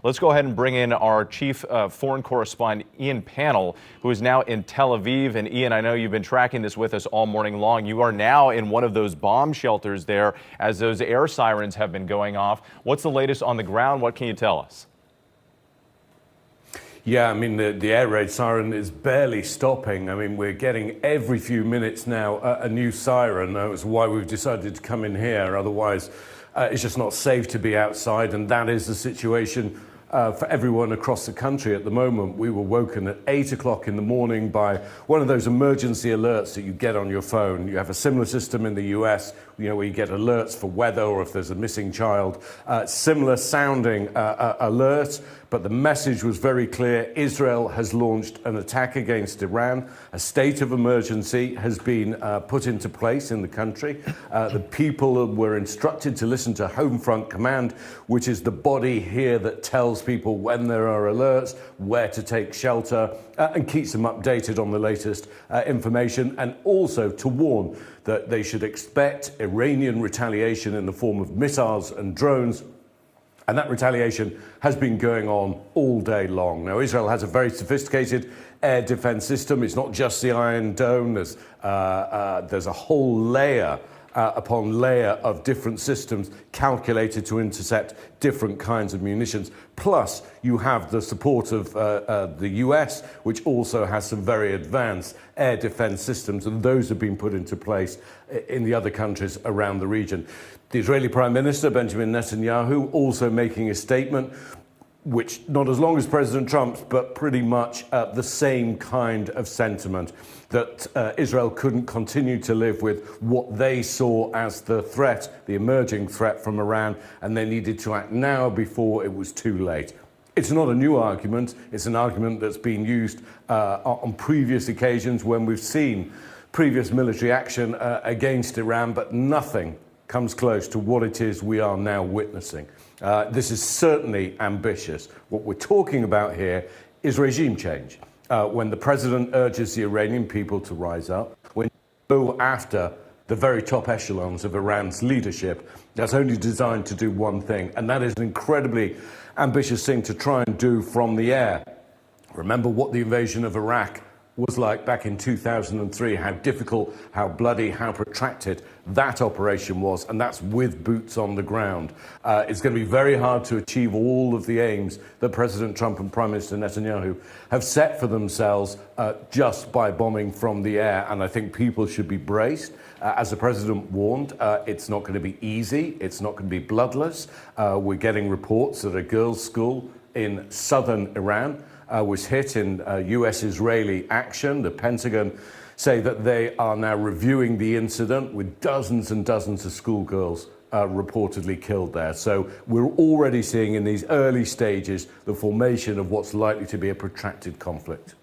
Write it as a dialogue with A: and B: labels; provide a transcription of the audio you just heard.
A: Let's go ahead and bring in our chief foreign correspondent, Ian Pannell, who is now in Tel Aviv. And Ian, I know you've been tracking this with us all morning long. You are now in one of those bomb shelters there as those air sirens have been going off. What's the latest on the ground? What can you tell us?
B: Yeah, I mean, the air raid siren is barely stopping. I mean, we're getting every few minutes now a new siren. That's why we've decided to come in here. Otherwise, it's just not safe to be outside. And that is the situation for everyone across the country at the moment. We were woken at 8 o'clock in the morning by one of those emergency alerts that you get on your phone. You have a similar system in the U.S., where you get alerts for weather or if there's a missing child. Similar sounding alert, but the message was very clear. Israel has launched an attack against Iran. A state of emergency has been put into place in the country. The people were instructed to listen to Home Front Command, which is the body here that tells people when there are alerts, where to take shelter, and keeps them updated on the latest information, and also to warn that they should expect Iranian retaliation in the form of missiles and drones. And that retaliation has been going on all day long. Now, Israel has a very sophisticated air defense system. It's not just the Iron Dome. There's a whole layer upon layer of different systems calculated to intercept different kinds of munitions. Plus, you have the support of the U.S., which also has some very advanced air defense systems, and those have been put into place in the other countries around the region. The Israeli Prime Minister, Benjamin Netanyahu, also making a statement which not as long as President Trump's, but pretty much the same kind of sentiment, that Israel couldn't continue to live with what they saw as the threat, the emerging threat from Iran, and they needed to act now before it was too late. It's not a new argument. It's an argument that's been used on previous occasions when we've seen previous military action against Iran, but nothing comes close to what it is we are now witnessing. This is certainly ambitious. What we're talking about here is regime change. When the president urges the Iranian people to rise up, when you go after the very top echelons of Iran's leadership, that's only designed to do one thing, and that is an incredibly ambitious thing to try and do from the air. Remember what the invasion of Iraq was like back in 2003, how difficult, how bloody, how protracted that operation was, and that's with boots on the ground. It's going to be very hard to achieve all of the aims that President Trump and Prime Minister Netanyahu have set for themselves just by bombing from the air, and I think people should be braced. As the President warned, it's not going to be easy, it's not going to be bloodless. We're getting reports that a girls' school in southern Iran was hit in U.S. Israeli action. The Pentagon say that they are now reviewing the incident with dozens and dozens of schoolgirls reportedly killed there. So we're already seeing in these early stages the formation of what's likely to be a protracted conflict.